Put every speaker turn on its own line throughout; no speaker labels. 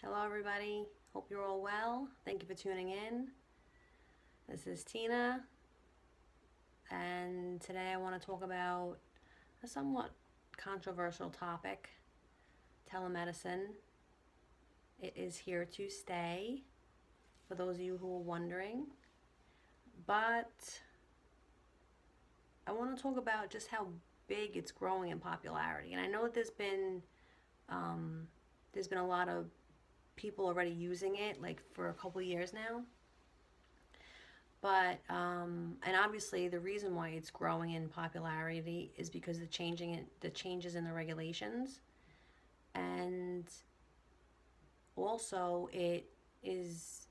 Hello everybody, hope you're all well. Thank you for tuning in. This is Tina, and today I want to talk about a somewhat controversial topic, telemedicine. It is here to stay, for those of you who are wondering, but I want to talk about just how big it's growing in popularity. And I know that there's been a lot of people already using it, like for a couple of years now. But and obviously the reason why it's growing in popularity is because the changes in the regulations, and also it is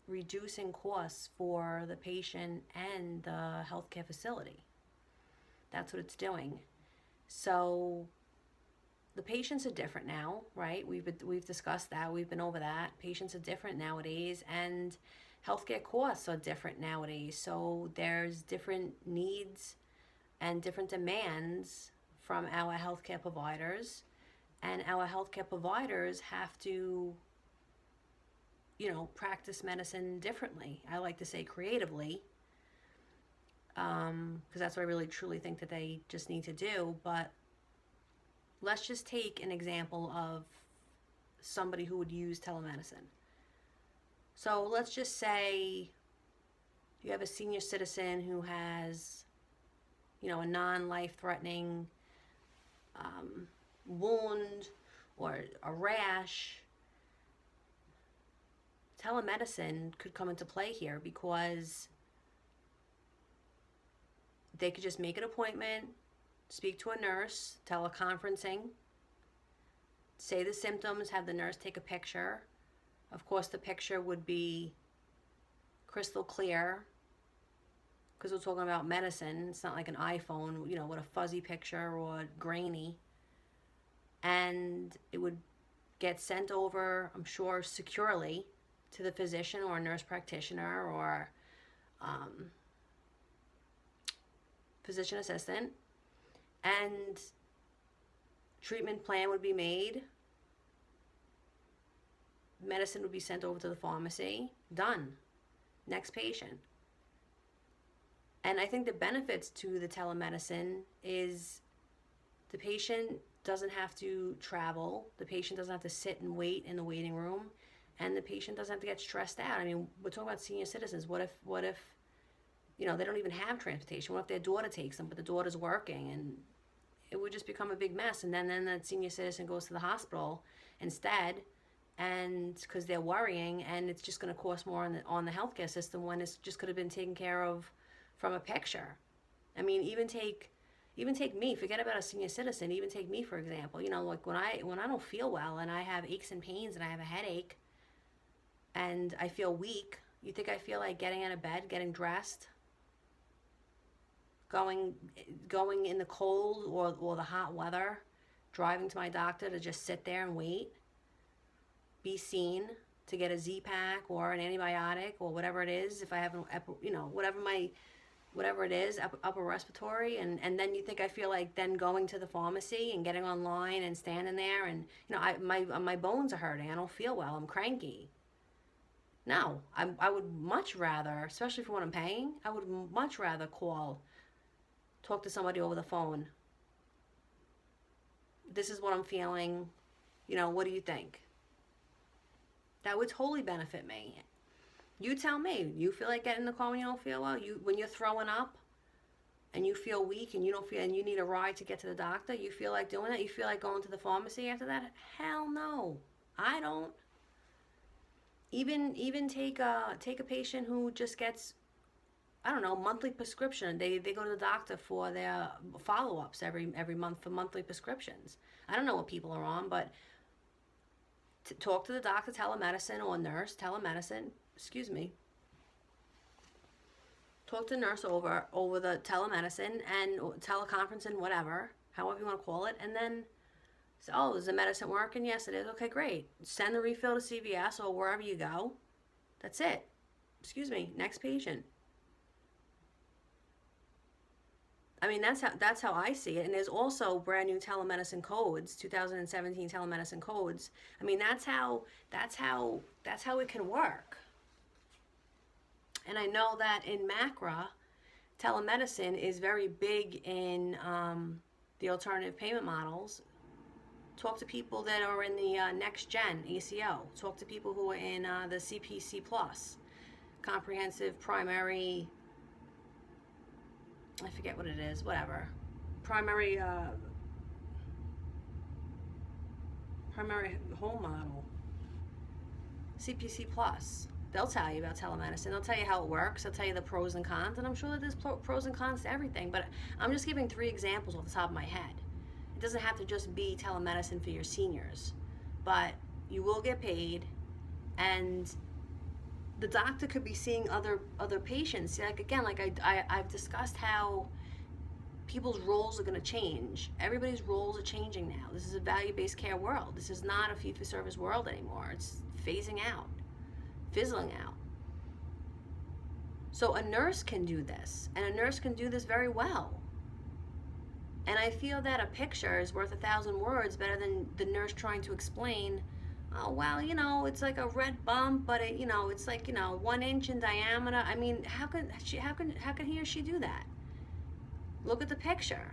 reducing costs for the patient and the healthcare facility. That's what it's doing. So the patients are different now, right? We've discussed that. We've been over that. Patients are different nowadays, and healthcare costs are different nowadays. So there's different needs and different demands from our healthcare providers, and our healthcare providers have to, practice medicine differently. I like to say creatively, because that's what I really truly think that they just need to do. But let's just take an example of somebody who would use telemedicine. So let's just say you have a senior citizen who has, a non-life-threatening wound or a rash. Telemedicine could come into play here because they could just make an appointment, speak to a nurse, teleconferencing, say the symptoms, have the nurse take a picture. Of course, the picture would be crystal clear because we're talking about medicine. It's not like an iPhone, with a fuzzy picture or grainy. And it would get sent over, I'm sure, securely to the physician or nurse practitioner or physician assistant. And treatment plan would be made. Medicine would be sent over to the pharmacy. Done. Next patient. And I think the benefits to the telemedicine is the patient doesn't have to travel. The patient doesn't have to sit and wait in the waiting room. And the patient doesn't have to get stressed out. I mean, we're talking about senior citizens. What if they don't even have transportation? What if their daughter takes them, but the daughter's working? And it would just become a big mess. And then that senior citizen goes to the hospital instead, and because they're worrying, and it's just going to cost more on the healthcare system when it's just could have been taken care of from a picture. I mean, even take me. Forget about a senior citizen. Even take me, for example. Like when I don't feel well and I have aches and pains and I have a headache and I feel weak. You think I feel like getting out of bed, getting dressed, going in the cold or the hot weather, driving to my doctor to just sit there and wait, be seen, to get a Z-Pack or an antibiotic or whatever it is, if I have whatever it is, upper respiratory, and then you think I feel like then going to the pharmacy and getting online and standing there and my bones are hurting, I don't feel well, I'm cranky. No, I would much rather, especially for what I'm paying, I would much rather talk to somebody over the phone. This is what I'm feeling, what do you think? That would totally benefit me. You tell me, you feel like getting in the car when you don't feel well? When you're throwing up and you feel weak and and you need a ride to get to the doctor, you feel like doing that? You feel like going to the pharmacy after that? Hell no. I don't. Even take a patient who just gets, I don't know, monthly prescription. They go to the doctor for their follow-ups every month for monthly prescriptions. I don't know what people are on, but to talk to the doctor, telemedicine, or nurse, telemedicine, talk to the nurse over the telemedicine and teleconferencing, whatever, however you want to call it, and then say, oh, is the medicine working? Yes, it is. Okay, great. Send the refill to CVS or wherever you go. That's it. Next patient. I mean, that's how I see it. And there's also brand new telemedicine codes, 2017 telemedicine codes. I mean, that's how it can work. And I know that in MACRA, telemedicine is very big in the alternative payment models. Talk to people that are in the next gen ACO. Talk to people who are in the CPC plus, comprehensive primary. I forget what it is. Whatever, primary primary home model, CPC plus. They'll tell you about telemedicine. They'll tell you how it works. They'll tell you the pros and cons. And I'm sure that there's pros and cons to everything. But I'm just giving 3 examples off the top of my head. It doesn't have to just be telemedicine for your seniors, but you will get paid, and the doctor could be seeing other patients. Like again, like I've discussed how people's roles are going to change. Everybody's roles are changing now. This is a value-based care world. This is not a fee-for-service world anymore. It's phasing out, fizzling out. So a nurse can do this, and a nurse can do this very well. And I feel that a picture is worth 1,000 words better than the nurse trying to explain, oh, well, it's like a red bump, but it's like, 1 inch in diameter. I mean, how can he or she do that? Look at the picture.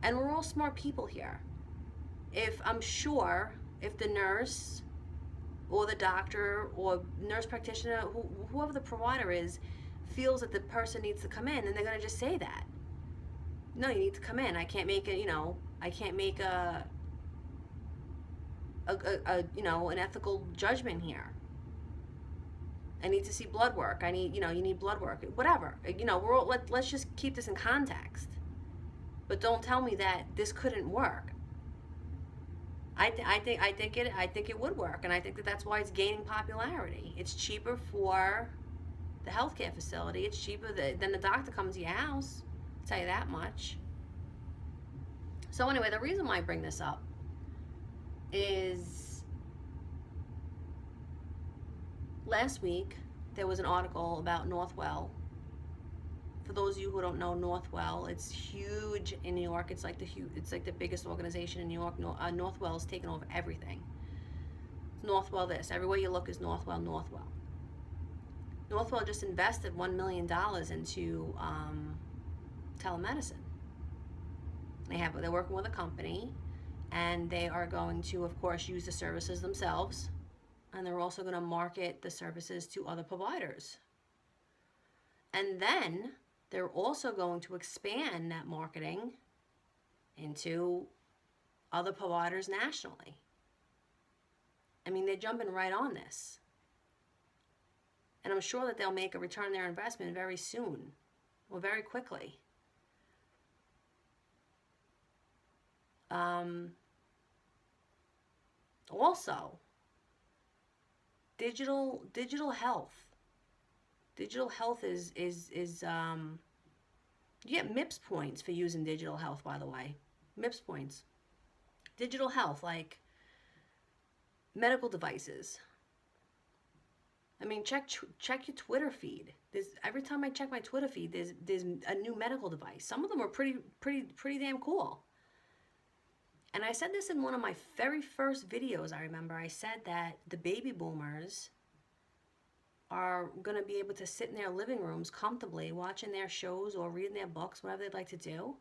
And we're all smart people here. I'm sure if the nurse or the doctor or nurse practitioner, whoever the provider is, feels that the person needs to come in, then they're going to just say that. No, you need to come in. I can't make it, I can't make an ethical judgment here. I need to see blood work. You need blood work. Whatever. We're all, let's just keep this in context. But don't tell me that this couldn't work. I think it would work, and I think that's why it's gaining popularity. It's cheaper for the healthcare facility. It's cheaper than the doctor comes to your house. I'll tell you that much. So anyway, the reason why I bring this up is last week there was an article about Northwell. For those of you who don't know Northwell, it's huge in New York. It's like the biggest organization in New York. Northwell's taken over everything. Northwell this. Everywhere you look is Northwell. Northwell just invested $1 million into telemedicine. They're working with a company, and they are going to, of course, use the services themselves, and they're also going to market the services to other providers. And then they're also going to expand that marketing into other providers nationally. I mean, they're jumping right on this. And I'm sure that they'll make a return on their investment very soon, or very quickly. Also, digital health. Digital health is you get MIPS points for using digital health, by the way. MIPS points. Digital health, like medical devices. I mean, check your Twitter feed. Every time I check my Twitter feed, there's a new medical device. Some of them are pretty damn cool. And I said this in one of my very first videos. I remember I said that the baby boomers are going to be able to sit in their living rooms comfortably watching their shows or reading their books, whatever they'd like to do.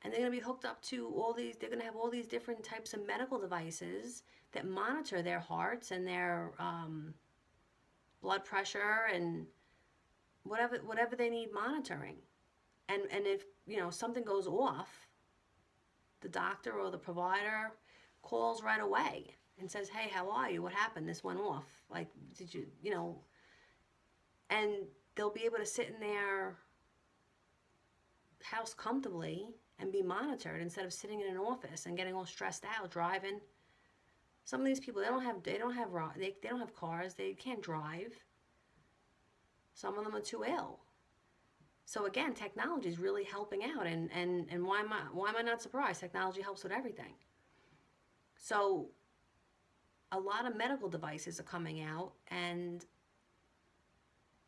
And they're going to be hooked up to they're going to have all these different types of medical devices that monitor their hearts and their blood pressure and whatever they need monitoring. And if, something goes off, the doctor or the provider calls right away and says, hey, how are you? What happened? This went off. Like, did you, and they'll be able to sit in their house comfortably and be monitored instead of sitting in an office and getting all stressed out driving. Some of these people, they don't have cars. They can't drive. Some of them are too ill. So again, technology is really helping out, and why am I not surprised? Technology helps with everything. So a lot of medical devices are coming out, and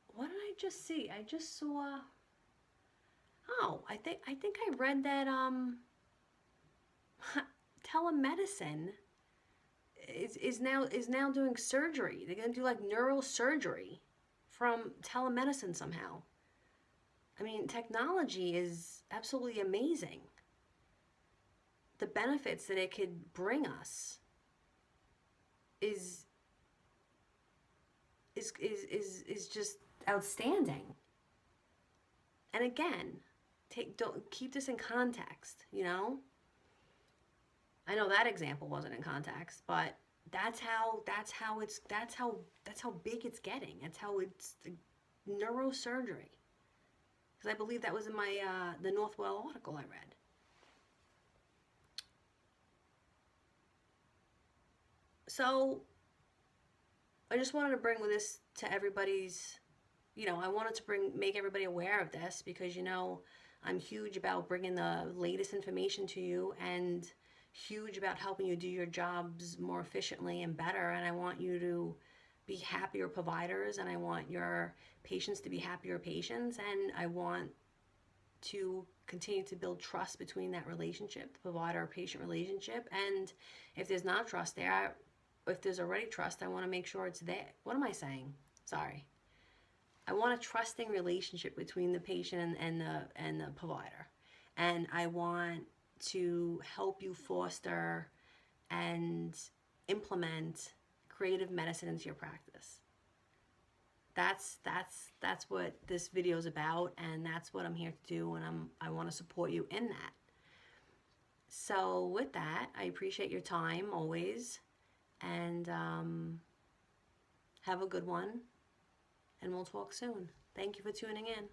what did I just see? I just saw Oh, I think I read that telemedicine is now doing surgery. They're gonna do like neurosurgery from telemedicine somehow. I mean, technology is absolutely amazing. The benefits that it could bring us is is just outstanding. And again, don't keep this in context, you know? I know that example wasn't in context, but that's how big it's getting. That's how it's the neurosurgery. Because I believe that was in my the Northwell article I read. So I just wanted to bring this to everybody's, I wanted to make everybody aware of this because, I'm huge about bringing the latest information to you and huge about helping you do your jobs more efficiently and better. And I want you to be happier providers, and I want your patients to be happier patients, and I want to continue to build trust between that relationship, the provider-patient relationship. And if there's not trust there, if there's already trust, I want to make sure it's there. What am I saying? Sorry. I want a trusting relationship between the patient and the provider. And I want to help you foster and implement creative medicine into your practice. That's what this video is about, and that's what I'm here to do, and I want to support you in that. So with that, I appreciate your time always, and have a good one, and we'll talk soon. Thank you for tuning in.